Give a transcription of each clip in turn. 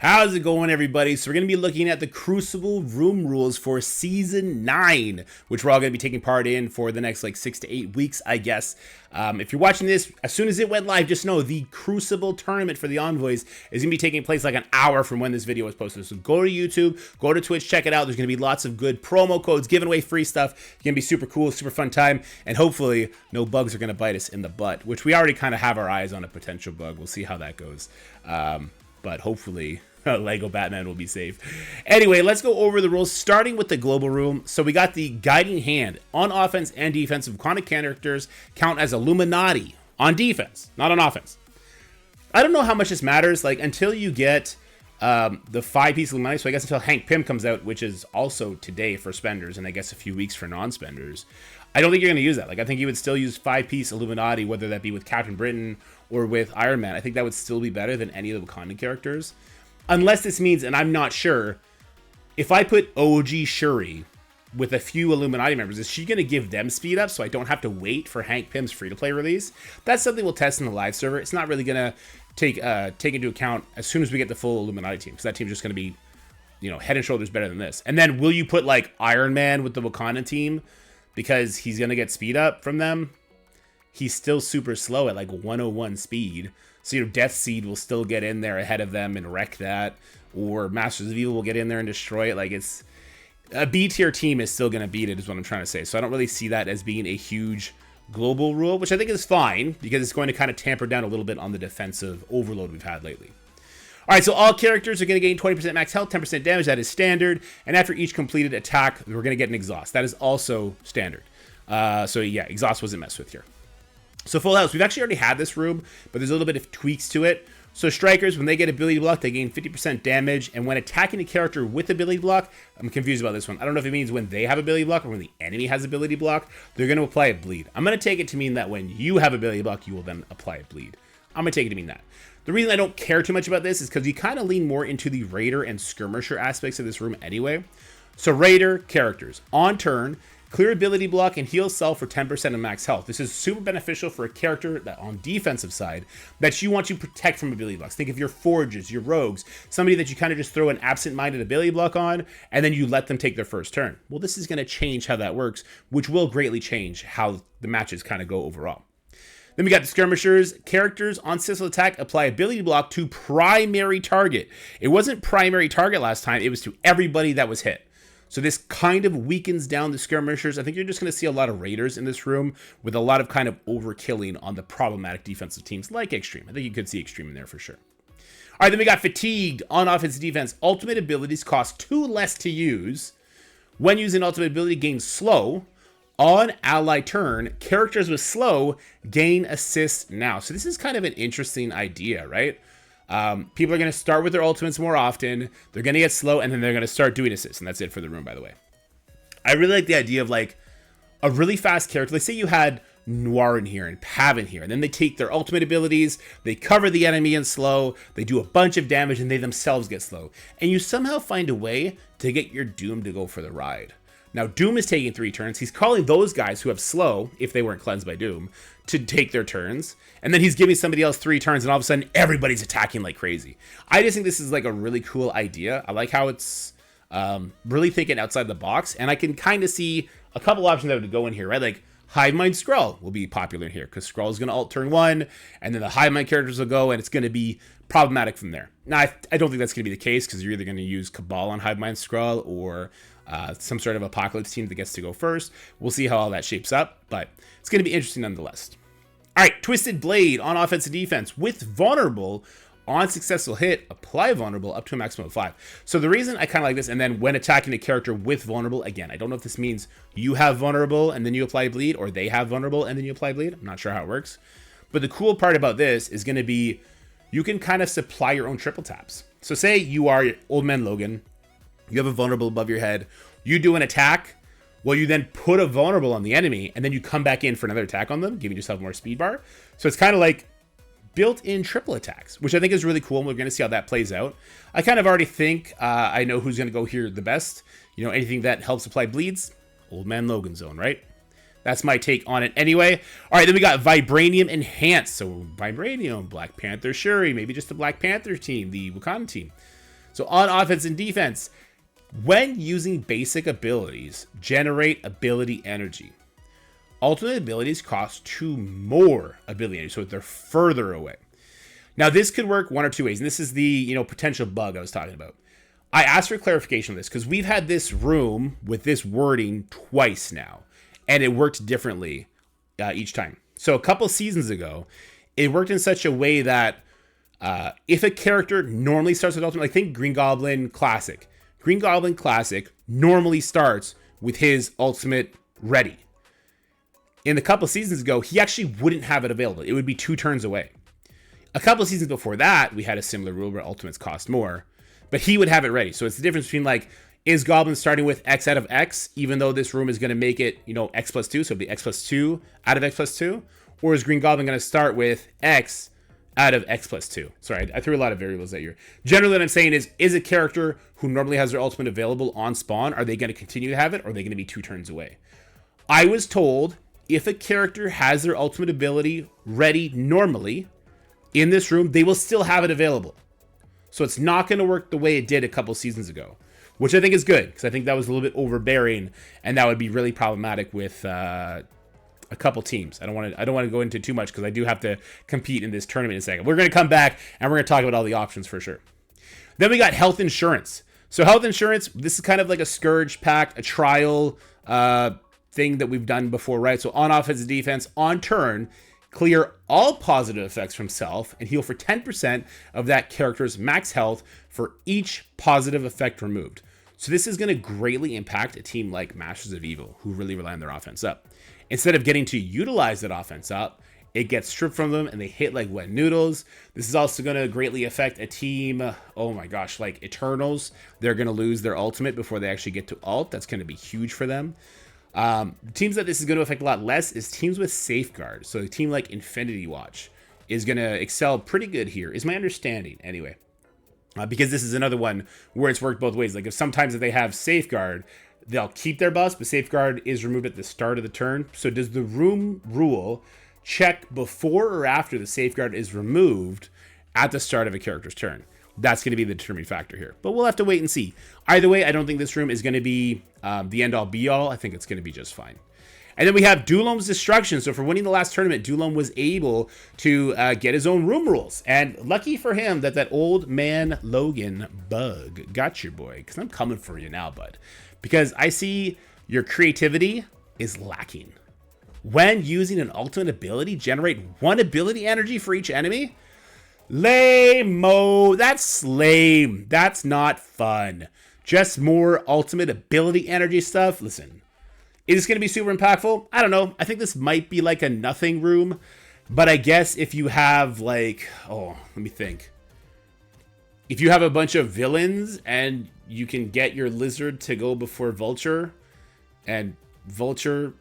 How's it going, everybody? So we're going to be looking at the Crucible room rules for Season 9, which we're all going to be taking part in for the next, 6 to 8 weeks, I guess. If you're watching this, as soon as it went live, just know the Crucible tournament for the Envoys is going to be taking place like an hour from when this video was posted. So go to YouTube, go to Twitch, check it out. There's going to be lots of good promo codes, giving away free stuff. It's going to be super cool, super fun time, and hopefully no bugs are going to bite us in the butt, which we already kind of have our eyes on a potential bug. We'll see how that goes. But hopefully Lego Batman will be safe. Anyway, let's go over the rules, starting with the global room. So we got the guiding hand. On offense and defense, iconic characters count as Illuminati on defense, not on offense. I don't know how much this matters, until you get the 5-piece Illuminati, so I guess until Hank Pym comes out, which is also today for spenders, and I guess a few weeks for non-spenders. I don't think you're going to use that. I think you would still use 5-piece Illuminati, whether that be with Captain Britain or with Iron Man. I think that would still be better than any of the Wakanda characters. Unless this means, and I'm not sure, if I put OG Shuri with a few Illuminati members, is she going to give them speed up so I don't have to wait for Hank Pym's free-to-play release? That's something we'll test in the live server. It's not really going to take into account as soon as we get the full Illuminati team, because that team's just going to be, head and shoulders better than this. And then will you put, Iron Man with the Wakanda team because he's going to get speed up from them? He's still super slow at 101 speed. So, Death Seed will still get in there ahead of them and wreck that. Or Masters of Evil will get in there and destroy it. It's a B-tier team is still going to beat it, is what I'm trying to say. So I don't really see that as being a huge global rule, which I think is fine, because it's going to kind of tamper down a little bit on the defensive overload we've had lately. All right, so all characters are going to gain 20% max health, 10% damage. That is standard. And after each completed attack, we're going to get an exhaust. That is also standard. So yeah, exhaust wasn't messed with here. So full house, we've actually already had this room, but there's a little bit of tweaks to it. So strikers, when they get ability block, they gain 50% damage, and when attacking a character with ability block, I'm confused about this one. I don't know if it means when they have ability block or when the enemy has ability block, they're going to apply a bleed. I'm going to take it to mean that when you have ability block, you will then apply a bleed. I'm going to take it to mean that. The reason I don't care too much about this is because you kind of lean more into the Raider and Skirmisher aspects of this room anyway. So Raider characters, on turn, clear ability block and heal self for 10% of max health. This is super beneficial for a character that on defensive side that you want to protect from ability blocks. Think of your forges, your rogues, somebody that you kind of just throw an absent-minded ability block on and then you let them take their first turn. Well, this is going to change how that works, which will greatly change how the matches kind of go overall. Then we got the Skirmishers. Characters on Sissile attack apply ability block to primary target. It wasn't primary target last time, it was to everybody that was hit. So this kind of weakens down the Skirmishers. I think you're just going to see a lot of Raiders in this room with a lot of kind of overkilling on the problematic defensive teams like Extreme. I think you could see Extreme in there for sure. All right, then we got Fatigued on offense and defense. Ultimate abilities cost 2 less to use. When using ultimate ability, gain slow. On ally turn, characters with slow gain assist now. So this is kind of an interesting idea, right? People are going to start with their ultimates more often. They're going to get slow, and then they're going to start doing assists. And that's it for the room, by the way. I really like the idea of a really fast character. Let's say you had Noir in here and Pav in here, and then they take their ultimate abilities, they cover the enemy in slow, they do a bunch of damage, and they themselves get slow. And you somehow find a way to get your Doom to go for the ride. Now, Doom is taking 3 turns. He's calling those guys who have slow, if they weren't cleansed by Doom, to take their turns. And then he's giving somebody else 3 turns, and all of a sudden, everybody's attacking like crazy. I just think this is a really cool idea. I like how it's really thinking outside the box. And I can kind of see a couple options that would go in here, right? Hive Mind Skrull will be popular here, because Skrull is going to ult turn 1, and then the Hive Mind characters will go, and it's going to be problematic from there. Now, I don't think that's going to be the case, because you're either going to use Cabal on Hive Mind Skrull, or some sort of Apocalypse team that gets to go first. We'll see how all that shapes up, but it's going to be interesting nonetheless. All right, Twisted Blade on offense and defense with vulnerable. On successful hit, apply vulnerable up to a maximum of 5. So the reason I kind of like this, and then when attacking a character with vulnerable, again, I don't know if this means you have vulnerable and then you apply bleed, or they have vulnerable and then you apply bleed. I'm not sure how it works. But the cool part about this is going to be you can kind of supply your own triple taps. So say you are Old Man Logan, you have a vulnerable above your head, you do an attack, well, you then put a vulnerable on the enemy, and then you come back in for another attack on them, giving yourself more speed bar. So it's kind of like built-in triple attacks, which I think is really cool, and we're going to see how that plays out. I kind of already think I know who's going to go here the best. Anything that helps apply bleeds, Old Man Logan zone, right? That's my take on it anyway. All right, then we got Vibranium Enhanced. So Vibranium, Black Panther, Shuri, maybe just the Black Panther team, the Wakanda team. So on offense and defense, when using basic abilities, generate ability energy. Ultimate abilities cost 2 more ability energy, so they're further away. Now, this could work one or two ways, and this is the potential bug I was talking about. I asked for clarification on this because we've had this room with this wording twice now, and it worked differently each time. So a couple seasons ago, it worked in such a way that if a character normally starts with ultimate, like think Green Goblin Classic. Green Goblin Classic normally starts with his ultimate ready. In the couple seasons ago, he actually wouldn't have it available. It would be 2 turns away. A couple seasons before that, we had a similar rule where ultimates cost more, but he would have it ready. So it's the difference between like, is Goblin starting with X out of X, even though this room is going to make it, X plus 2, so it'll be X plus 2 out of X plus 2? Or is Green Goblin going to start with X out of X plus 2? Sorry, I threw a lot of variables at you. Generally, what I'm saying is a character who normally has their ultimate available on spawn, are they going to continue to have it, or are they going to be 2 turns away? I was told if a character has their ultimate ability ready normally in this room, they will still have it available. So it's not going to work the way it did a couple seasons ago, which I think is good, because I think that was a little bit overbearing, and that would be really problematic with a couple teams. I don't want to go into too much because I do have to compete in this tournament in a second. We're going to come back and we're going to talk about all the options for sure. Then we got health insurance. So health insurance, this is kind of like a Scourge pack, a trial thing that we've done before, right? So on offense and defense, on turn, clear all positive effects from self and heal for 10% of that character's max health for each positive effect removed. So this is going to greatly impact a team like Masters of Evil, who really rely on their offense up. Instead of getting to utilize that offense up, it gets stripped from them and they hit like wet noodles. This is also going to greatly affect a team, oh my gosh, like Eternals. They're going to lose their ultimate before they actually get to ult. That's going to be huge for them. Teams that this is going to affect a lot less is teams with Safeguard. So a team like Infinity Watch is going to excel pretty good here, is my understanding anyway. Because this is another one where it's worked both ways. Like if sometimes if they have Safeguard, they'll keep their buffs, but Safeguard is removed at the start of the turn. So does the room rule check before or after the Safeguard is removed at the start of a character's turn? That's going to be the determining factor here. But we'll have to wait and see. Either way, I don't think this room is going to be the end-all be-all. I think it's going to be just fine. And then we have Dulom's Destruction. So for winning the last tournament, Dulom was able to get his own room rules. And lucky for him that old man Logan bug got your boy. Because I'm coming for you now, bud. Because I see your creativity is lacking. When using an ultimate ability, generate 1 ability energy for each enemy? Lame-o. That's lame. That's not fun. Just more ultimate ability energy stuff. Listen, is this going to be super impactful? I don't know. I think this might be like a nothing room. But I guess if you have like, let me think. If you have a bunch of villains and you can get your lizard to go before Vulture, and Vulture,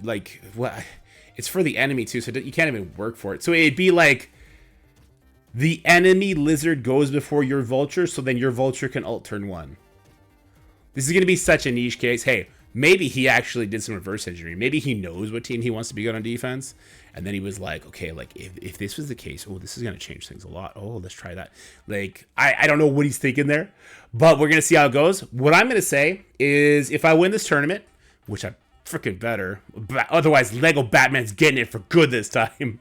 like, what? It's for the enemy too, so you can't even work for it. So it'd be like the enemy lizard goes before your Vulture, so then your Vulture can ult turn 1. This is going to be such a niche case. Hey, maybe he actually did some reverse engineering. Maybe he knows what team he wants to be good on defense. And then he was like, okay, like if this was the case, this is going to change things a lot. Let's try that. Like, I don't know what he's thinking there, but we're going to see how it goes. What I'm going to say is if I win this tournament, which I freaking better, otherwise Lego Batman's getting it for good this time.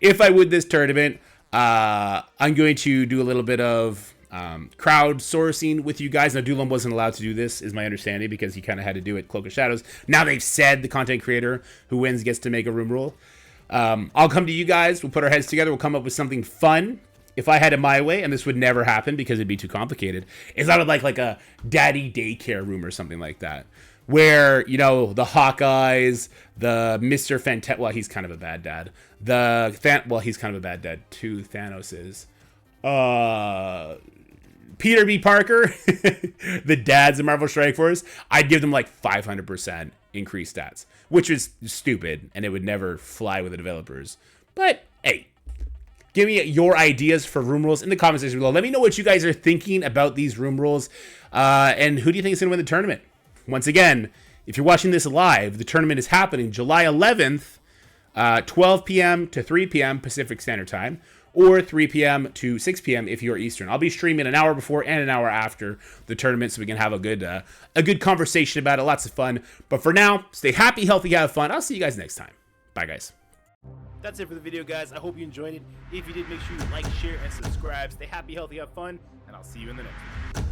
If I win this tournament, I'm going to do a little bit of crowdsourcing with you guys. Now, Dulom wasn't allowed to do this, is my understanding, because he kind of had to do it Cloak of Shadows. Now they've said the content creator who wins gets to make a room rule. I'll come to you guys. We'll put our heads together. We'll come up with something fun. If I had it my way, and this would never happen because it'd be too complicated, is I would like a daddy daycare room or something like that. Where, the Hawkeyes, the Mr. Fantastic, well, he's kind of a bad dad. He's kind of a bad dad too, Thanos is. Peter B. Parker, the dads of Marvel Strike Force, I'd give them like 500% increased stats, which is stupid, and it would never fly with the developers. But, hey, give me your ideas for room rules in the comment section below. Let me know what you guys are thinking about these room rules, and who do you think is going to win the tournament? Once again, if you're watching this live, the tournament is happening July 11th, 12 p.m. to 3 p.m. Pacific Standard Time. or 3 p.m. to 6 p.m. if you're Eastern. I'll be streaming an hour before and an hour after the tournament so we can have a good conversation about it. Lots of fun. But for now, stay happy, healthy, have fun. I'll see you guys next time. Bye, guys. That's it for the video, guys. I hope you enjoyed it. If you did, make sure you like, share, and subscribe. Stay happy, healthy, have fun, and I'll see you in the next one.